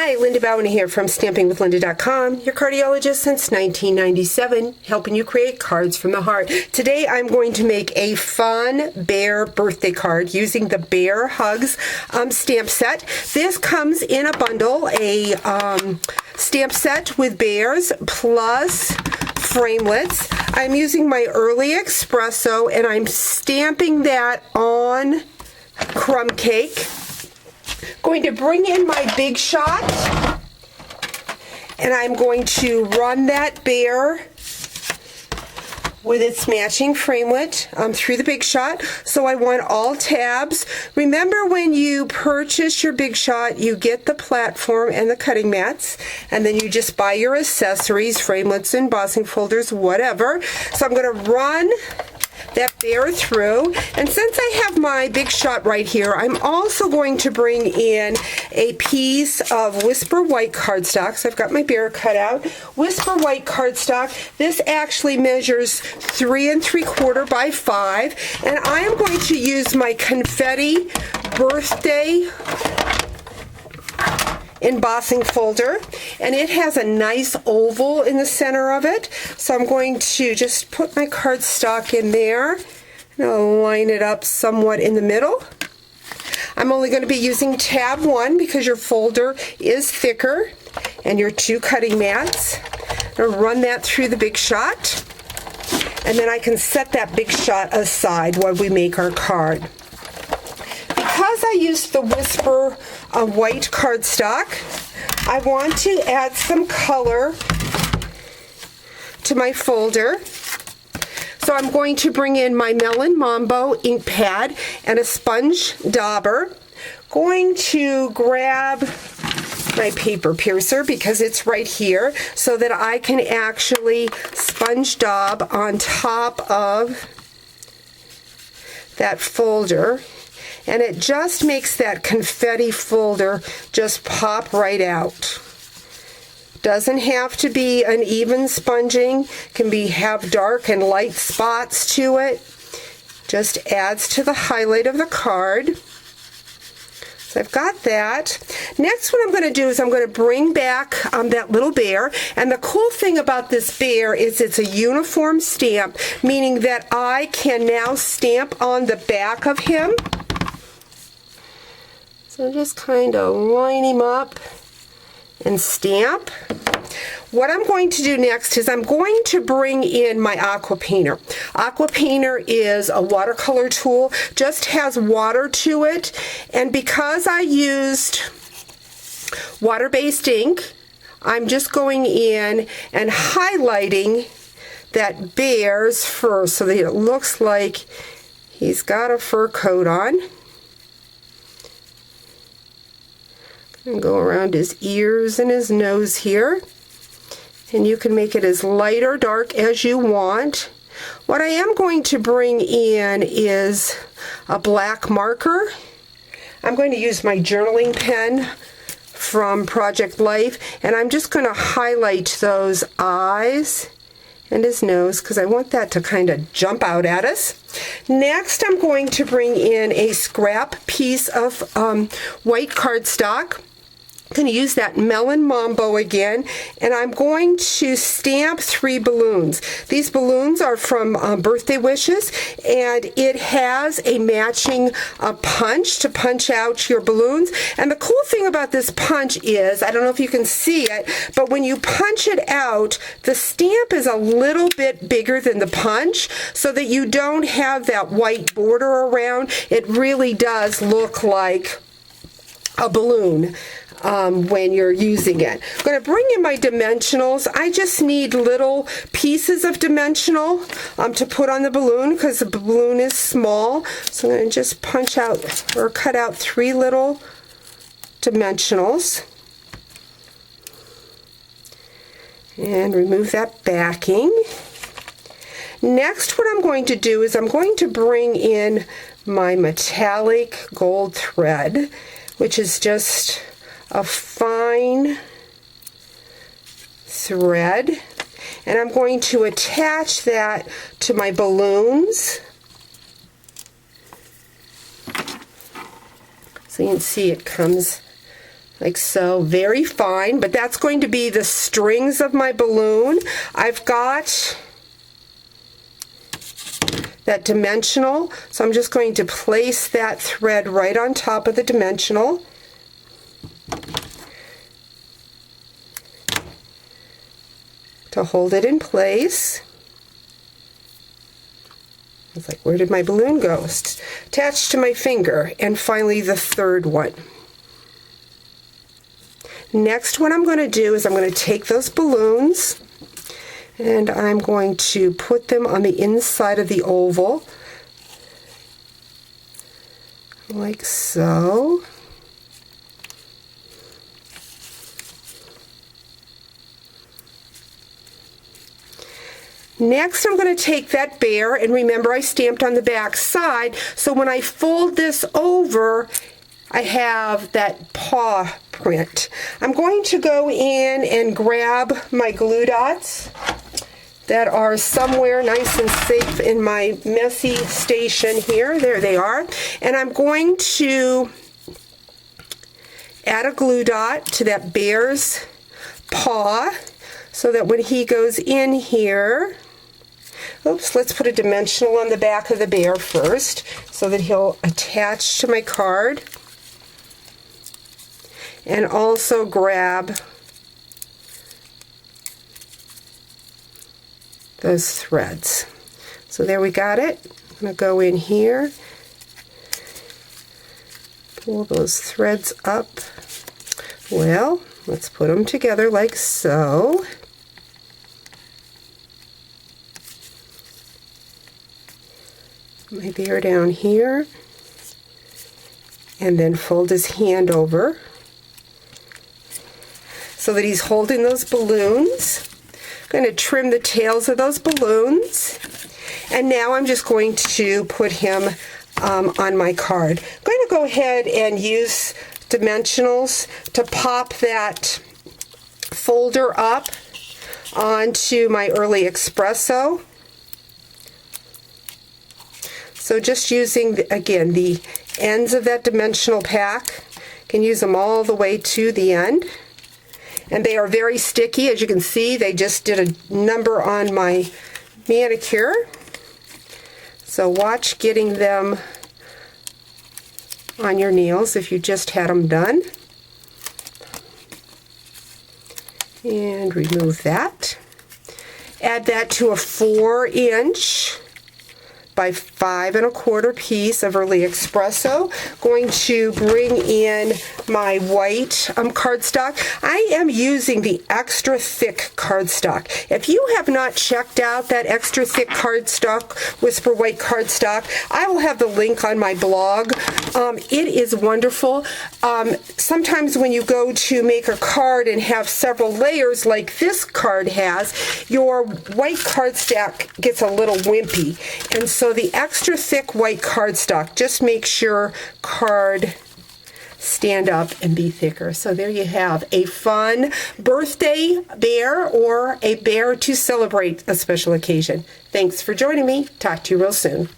Hi, Linda Bowen here from stampingwithlinda.com, your cardiologist since 1997, helping you create cards from the heart. Today I'm going to make a fun bear birthday card using the Bear Hugs stamp set. This comes in a bundle, a stamp set with bears plus framelits. I'm using my Early Espresso and I'm stamping that on crumb cake. Going to bring in my Big Shot and I'm going to run that bear with its matching framelit through the Big Shot. So I want all tabs. Remember, when you purchase your Big Shot, you get the platform and the cutting mats, and then you just buy your accessories, framelits, embossing folders, whatever. So I'm going to run that bear through, and since I have my Big Shot right here, I'm also going to bring in a piece of Whisper White cardstock. So I've got my bear cut out. Whisper White cardstock. This actually measures 3 3/4 by 5, and I am going to use my confetti birthday embossing folder, and it has a nice oval in the center of it. So I'm going to just put my cardstock in there and I'll line it up somewhat in the middle. I'm only going to be using tab 1 because your folder is thicker, and your 2 cutting mats. I'll run that through the Big Shot, and then I can set that Big Shot aside while we make our card. Because I used the Whisper White cardstock, I want to add some color to my folder. So I'm going to bring in my Melon Mambo ink pad and a sponge dauber. Going to grab my paper piercer because it's right here so that I can actually sponge daub on top of that folder. And it just makes that confetti folder just pop right out. Doesn't have to be an even sponging, can have dark and light spots to it. Just adds to the highlight of the card. So I've got that. Next, what I'm going to do is I'm going to bring back that little bear, and the cool thing about this bear is it's a uniform stamp, meaning that I can now stamp on the back of him. So just kind of line him up and stamp. What I'm going to do next is I'm going to bring in my aqua painter. Aqua painter is a watercolor tool, just has water to it, and because I used water-based ink, I'm just going in and highlighting that bear's fur so that it looks like he's got a fur coat on. And go around his ears and his nose here, and you can make it as light or dark as you want. What I am going to bring in is a black marker. I'm going to use my journaling pen from Project Life, and I'm just going to highlight those eyes and his nose because I want that to kind of jump out at us. Next, I'm going to bring in a scrap piece of white cardstock. I'm going to use that Melon Mambo again, and I'm going to stamp 3 balloons. These balloons are from Birthday Wishes, and it has a matching punch to punch out your balloons. And the cool thing about this punch is, I don't know if you can see it, but when you punch it out, the stamp is a little bit bigger than the punch so that you don't have that white border around. It really does look like a balloon when you're using it. I'm going to bring in my dimensionals. I just need little pieces of dimensional to put on the balloon because the balloon is small. So I'm going to just punch out or cut out 3 little dimensionals and remove that backing. Next, what I'm going to do is I'm going to bring in my metallic gold thread, which is just a fine thread, and I'm going to attach that to my balloons. So you can see it comes like so, very fine, but that's going to be the strings of my balloon. I've got that dimensional, so I'm just going to place that thread right on top of the dimensional. To hold it in place. It's like, where did my balloon go? It's attached to my finger. And finally the third one. Next, what I'm going to do is I'm going to take those balloons and I'm going to put them on the inside of the oval, like so. Next, I'm going to take that bear, and remember I stamped on the back side, so when I fold this over, I have that paw print. I'm going to go in and grab my glue dots that are somewhere nice and safe in my messy station here. There they are. And I'm going to add a glue dot to that bear's paw so that when he goes in here, oops, let's put a dimensional on the back of the bear first so that he'll attach to my card. And also grab those threads. So there we got it. I'm going to go in here, pull those threads up. Well, let's put them together like so. My bear down here, and then fold his hand over so that he's holding those balloons. I'm going to trim the tails of those balloons, and now I'm just going to put him on my card. I'm going to go ahead and use dimensionals to pop that folder up onto my early espresso. So just using, again, the ends of that dimensional pack, you can use them all the way to the end. And they are very sticky, as you can see. They just did a number on my manicure. So watch getting them on your nails if you just had them done. And remove that. Add that to a 4-inch by 5 1/4 piece of early espresso. Going to bring in my white cardstock. I am using the extra thick cardstock. If you have not checked out that extra thick cardstock, Whisper White cardstock, I will have the link on my blog. It is wonderful. Sometimes when you go to make a card and have several layers like this card has, your white cardstock gets a little wimpy. And so the extra thick white cardstock just makes your card stand up and be thicker. So there you have a fun birthday bear or a bear to celebrate a special occasion. Thanks for joining me. Talk to you real soon.